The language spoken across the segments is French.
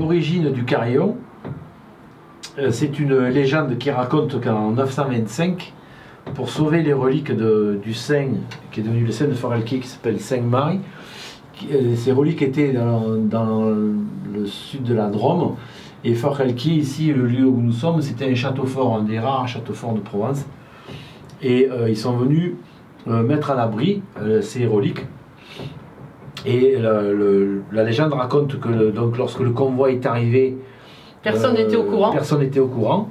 l'origine du carillon, c'est une légende qui raconte qu'en 925, pour sauver les reliques du saint, qui est devenu le saint de Forcalquier, qui s'appelle Saint-Marie, ces reliques étaient dans le sud de la Drôme, et Forcalquier, ici, le lieu où nous sommes, c'était un château fort, un des rares châteaux forts de Provence, et ils sont venus mettre à l'abri ces reliques. Et la légende raconte que donc, lorsque le convoi est arrivé, personne n'était au courant. Personne n'était au courant.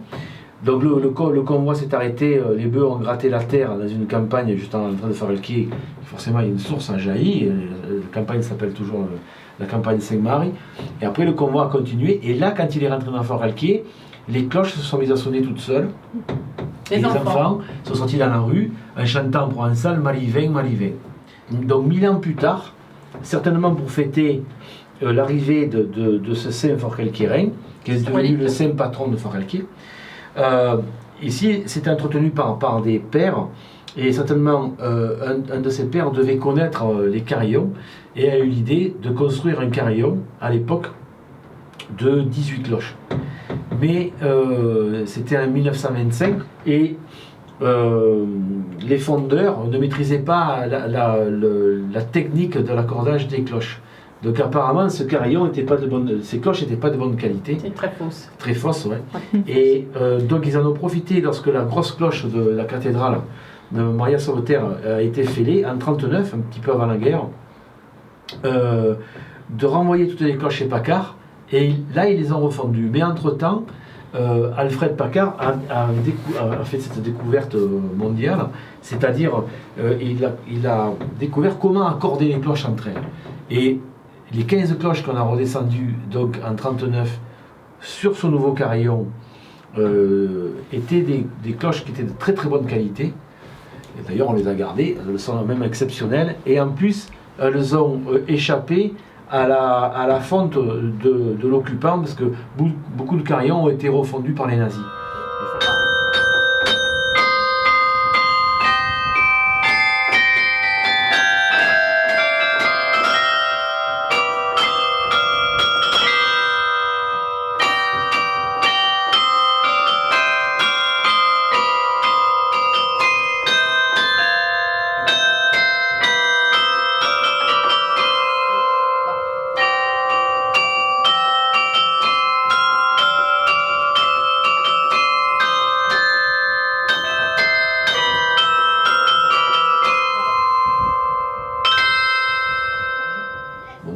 Donc le convoi s'est arrêté, les bœufs ont gratté la terre dans une campagne juste en train de Forcalquier. Forcément, il y a une source en jaillit. La campagne s'appelle toujours la campagne Saint-Marie. Et après, le convoi a continué. Et là, quand il est rentré dans Forcalquier, les cloches se sont mises à sonner toutes seules. Les enfants sont sortis dans la rue en chantant en provençal Marivin, Marivin. Donc 1000 ans plus tard, certainement pour fêter l'arrivée de ce saint Forcalquierin, qui est devenu le saint patron de Forcalquier, ici c'était entretenu par des pères, et certainement un de ces pères devait connaître les carillons et a eu l'idée de construire un carillon à l'époque de 18 cloches. Mais c'était en 1925 et les fondeurs ne maîtrisaient pas la technique de l'accordage des cloches. Donc apparemment, ce carillon ces cloches n'étaient pas de bonne qualité. C'est très fausse. Très fausse, oui. Et donc ils en ont profité lorsque la grosse cloche de la cathédrale de Maria Sauveterre a été fêlée en 1939, un petit peu avant la guerre, de renvoyer toutes les cloches chez Paccard. Et là, ils les ont refondues. Mais entre-temps, Alfred Paccard a fait cette découverte mondiale, c'est-à-dire il a découvert comment accorder les cloches entre elles. Et les 15 cloches qu'on a redescendues donc, en 1939 sur ce nouveau carillon étaient des cloches qui étaient de très très bonne qualité. Et d'ailleurs, on les a gardées, elles sont même exceptionnelles. Et en plus, elles ont échappé à la fonte de l'occupant, parce que beaucoup de carillons ont été refondus par les nazis.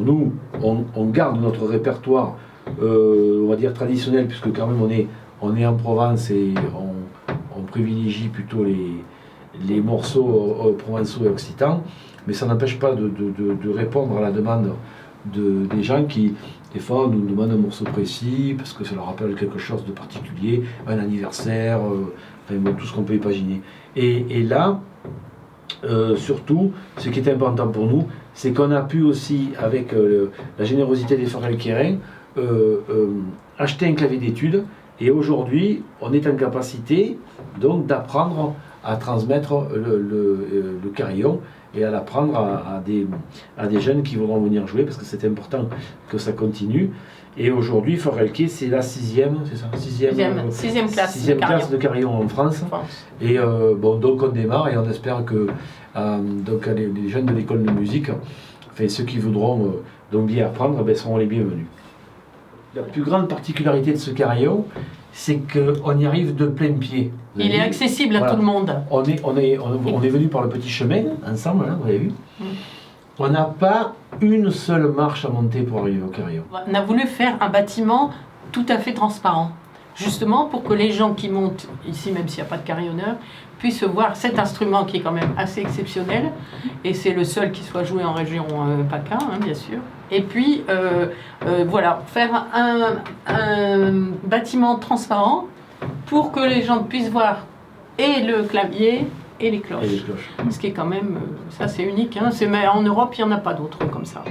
Nous, on garde notre répertoire, on va dire traditionnel, puisque quand même on est en Provence et on privilégie plutôt les morceaux provençaux et occitans, mais ça n'empêche pas de répondre à la demande des gens qui, des fois, nous demandent un morceau précis, parce que ça leur rappelle quelque chose de particulier, un anniversaire, enfin, bon, tout ce qu'on peut imaginer. Et là, surtout, ce qui est important pour nous, c'est qu'on a pu aussi, avec la générosité des Forcalquierains, acheter un clavier d'études. Et aujourd'hui, on est en capacité donc d'apprendre à transmettre le carillon et à l'apprendre à des jeunes qui voudront venir jouer, parce que c'est important que ça continue. Et aujourd'hui, Forcalquier, c'est la sixième classe de carillon en France. Et bon, donc on démarre et on espère que donc les jeunes de l'école de musique, enfin ceux qui voudront donc bien apprendre, seront les bienvenus. La plus grande particularité de ce carillon, c'est qu'on y arrive de plein pied. Il est accessible à tout le monde. On est venu par le petit chemin, ensemble, hein, vous avez vu. On n'a pas une seule marche à monter pour arriver au carillon. On a voulu faire un bâtiment tout à fait transparent, justement pour que les gens qui montent ici, même s'il n'y a pas de carillonneur, puissent voir cet instrument qui est quand même assez exceptionnel, et c'est le seul qui soit joué en région PACA, hein, bien sûr. Et puis, voilà, faire un bâtiment transparent pour que les gens puissent voir et le clavier et les cloches. Ce qui est quand même, ça c'est unique, hein. Mais en Europe, il n'y en a pas d'autres comme ça.